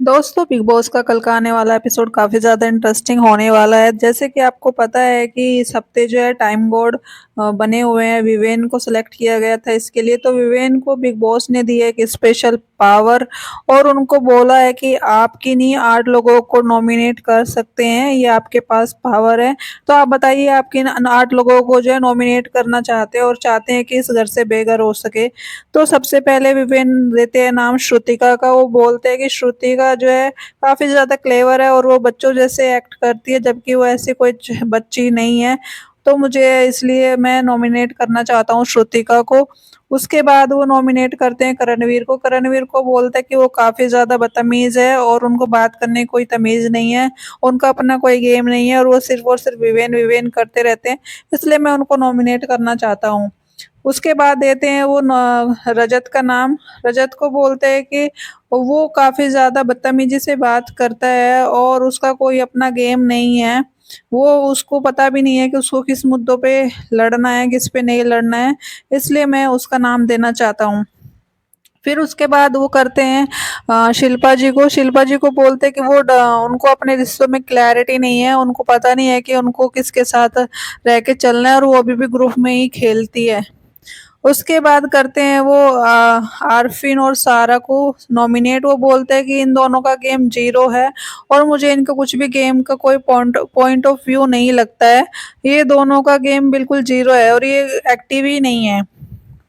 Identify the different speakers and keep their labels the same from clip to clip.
Speaker 1: दोस्तों, big boss का कल का आने वाला एपिसोड काफ़ी ज़्यादा इंटरेस्टिंग होने वाला है। जैसे कि आपको पता है कि इस हफ्ते जो है टाइम गॉड बने हुए हैं। विवेन को सिलेक्ट किया गया था इसके लिए, तो विवेन को बिग बॉस ने दी है एक स्पेशल पावर और उनको बोला है कि आप किन्हीं 8 लोगों को नॉमिनेट कर सकते हैं, ये आपके पास पावर है। तो आप बताइए, आप किन 8 लोगों को जो है नॉमिनेट करना चाहते हैं और चाहते हैं कि इस घर से बेघर हो सके। तो सबसे पहले विवेन देते हैं नाम श्रुतिका का। वो बोलते हैं कि श्रुतिका जो है काफ़ी ज़्यादा क्लेवर है और वो बच्चों जैसे एक्ट करती है, जबकि वो ऐसी कोई बच्ची नहीं है। तो मुझे इसलिए मैं नॉमिनेट करना चाहता हूँ श्रुतिका को। उसके बाद वो नॉमिनेट करते हैं करणवीर को। करणवीर को बोलते हैं कि वो काफ़ी ज़्यादा बदतमीज़ है और उनको बात करने की कोई तमीज़ नहीं है, उनका अपना कोई गेम नहीं है और सिर्फ विवेन विवेन करते रहते हैं, इसलिए मैं उनको नॉमिनेट करना चाहता हूँ। उसके बाद देते हैं वो रजत का नाम। रजत को बोलते हैं कि वो काफ़ी ज़्यादा बदतमीजी से बात करता है और उसका कोई अपना गेम नहीं है। वो उसको पता भी नहीं है कि उसको किस मुद्दों पे लड़ना है, किस पे नहीं लड़ना है, इसलिए मैं उसका नाम देना चाहता हूँ। फिर उसके बाद वो करते हैं शिल्पा जी को। शिल्पा जी को बोलते हैं कि उनको अपने रिश्तों में क्लैरिटी नहीं है, उनको पता नहीं है कि उनको किसके साथ रह के चलना है और वो अभी भी ग्रुप में ही खेलती है। उसके बाद करते हैं वो आरफिन और सारा को नॉमिनेट। वो बोलते हैं कि इन दोनों का गेम जीरो है और मुझे इनका कुछ भी गेम का कोई पॉइंट ऑफ व्यू नहीं लगता है। ये दोनों का गेम बिल्कुल जीरो है और ये एक्टिव ही नहीं है।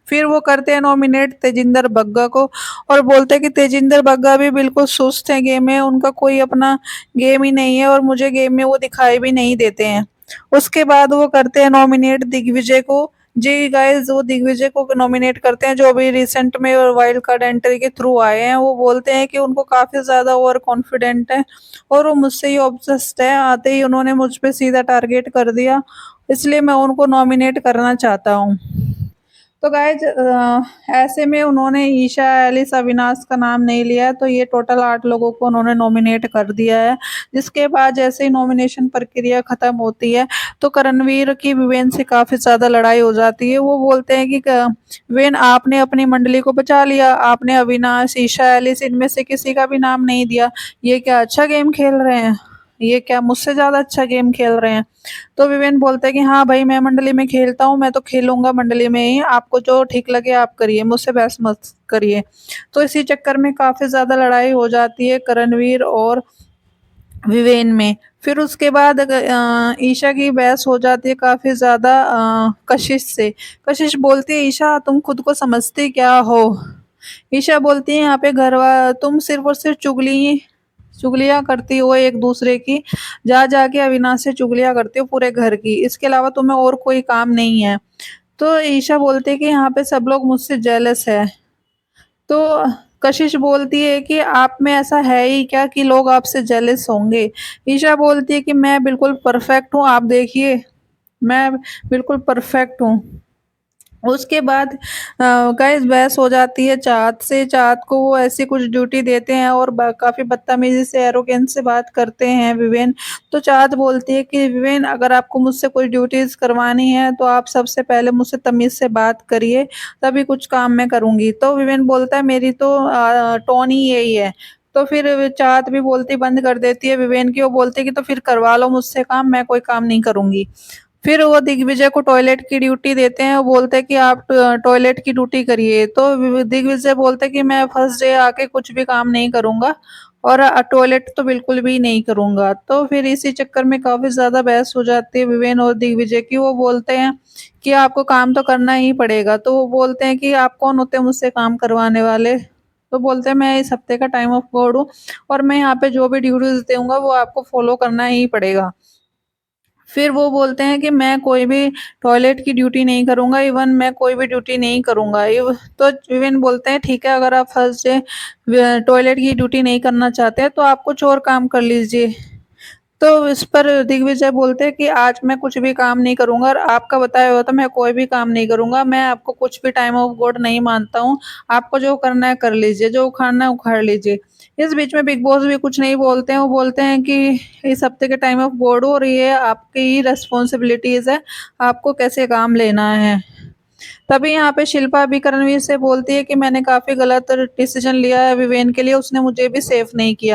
Speaker 1: फिर वो करते हैं नॉमिनेट तेजिंदर बग्गा को और बोलते हैं कि तेजिंदर बग्गा भी बिल्कुल सुस्त है गेम में, उनका कोई अपना गेम ही नहीं है और मुझे गेम में वो दिखाई भी नहीं देते हैं। उसके बाद वो करते हैं नॉमिनेट दिग्विजय को। जी गाइस, वो दिग्विजय को नॉमिनेट करते हैं जो अभी रिसेंट में वाइल्ड कार्ड एंट्री के थ्रू आए हैं। वो बोलते हैं कि उनको काफ़ी ज़्यादा ओवर कॉन्फिडेंट है और वो मुझसे ही ऑब्सेस्ड है। आते ही उन्होंने मुझ पे सीधा टारगेट कर दिया, इसलिए मैं उनको नॉमिनेट करना चाहता हूँ। तो गाइज ऐसे में उन्होंने ईशा, एलिस, अविनाश का नाम नहीं लिया है, तो ये टोटल 8 लोगों को उन्होंने नॉमिनेट कर दिया है। जिसके बाद जैसे ही नॉमिनेशन प्रक्रिया खत्म होती है तो करणवीर की विवेन से काफ़ी ज़्यादा लड़ाई हो जाती है। वो बोलते हैं कि विवेन, आपने अपनी मंडली को बचा लिया, आपने अविनाश, ईशा, एलिस इनमें से किसी का भी नाम नहीं दिया। ये क्या अच्छा गेम खेल रहे हैं? ये क्या मुझसे ज़्यादा अच्छा गेम खेल रहे हैं? तो विवेन बोलता है कि हाँ भाई, मैं मंडली में खेलता हूँ, मैं तो खेलूंगा मंडली में ही, आपको जो ठीक लगे आप करिए, मुझसे बहस मत करिए। तो इसी चक्कर में काफ़ी ज़्यादा लड़ाई हो जाती है करणवीर और विवेन में। फिर उसके बाद ईशा की बहस हो जाती है काफ़ी ज़्यादा कशिश से। कशिश बोलती है, ईशा तुम खुद को समझती क्या हो? ईशा बोलती है, यहाँ पे तुम सिर्फ और सिर्फ चुगलियाँ करती हो एक दूसरे की, जा जाके अविनाश से चुगलियाँ करती हो पूरे घर की, इसके अलावा तुम्हें और कोई काम नहीं है। तो ईशा बोलती है कि यहाँ पे सब लोग मुझसे जेलस है। तो कशिश बोलती है कि आप में ऐसा है ही क्या कि लोग आपसे जेलस होंगे? ईशा बोलती है कि मैं बिल्कुल परफेक्ट हूँ, आप देखिए, मैं बिल्कुल परफेक्ट हूँ। उसके बाद गाइस बहस हो जाती है चाहत से। चाहत को वो ऐसी कुछ ड्यूटी देते हैं और काफ़ी बदतमीजी से, एरोगेंस से बात करते हैं विवेन। तो चाहत बोलती है कि विवेन, अगर आपको मुझसे कोई ड्यूटीज़ करवानी है तो आप सबसे पहले मुझसे तमीज़ से बात करिए, तभी कुछ काम मैं करूँगी। तो विवेन बोलता है, मेरी तो टोन ही यही है। तो फिर चाहत भी बोलती बंद कर देती है विवेन की। वो बोलती है कि तो फिर करवा लो मुझसे काम, मैं कोई काम नहीं करूँगी। फिर वो दिग्विजय को टॉयलेट की ड्यूटी देते हैं। वो बोलते हैं कि आप टॉयलेट की ड्यूटी करिए। तो दिग्विजय बोलते हैं कि मैं फर्स्ट डे आके कुछ भी काम नहीं करूँगा और टॉयलेट तो बिल्कुल भी नहीं करूँगा। तो फिर इसी चक्कर में काफ़ी ज़्यादा बहस हो जाती है विवेन और दिग्विजय की। वो बोलते हैं कि आपको काम तो करना ही पड़ेगा। तो वो बोलते हैं कि आप कौन होते हैं मुझसे काम करवाने वाले? तो बोलते हैं, मैं इस हफ्ते का टाइम ऑफ गॉड हूँ और मैं यहाँ पे जो भी ड्यूटीज दूंगा वो आपको फॉलो करना ही पड़ेगा। फिर वो बोलते हैं कि मैं कोई भी टॉयलेट की ड्यूटी नहीं करूँगा, इवन मैं कोई भी ड्यूटी नहीं करूँगा। तो इवन बोलते हैं, ठीक है, अगर आप फर्स्ट डे टॉयलेट की ड्यूटी नहीं करना चाहते हैं तो आप कुछ और काम कर लीजिए। तो इस पर दिग्विजय बोलते हैं कि आज मैं कुछ भी काम नहीं करूंगा और आपका बताया हुआ तो मैं कोई भी काम नहीं करूंगा। मैं आपको कुछ भी टाइम ऑफ गॉड नहीं मानता हूँ। आपको जो करना है कर लीजिए, जो उखाड़ना है उखाड़ लीजिए। इस बीच में बिग बॉस भी कुछ नहीं बोलते हैं। वो बोलते हैं कि इस हफ्ते के टाइम ऑफ गॉड और ये आपकी ही रेस्पॉन्सिबिलिटीज है, आपको कैसे काम लेना है। तभी यहाँ पे शिल्पा भी करणवीर से बोलती है कि मैंने काफी गलत डिसीजन लिया है विवेन के लिए, उसने मुझे भी सेफ नहीं किया।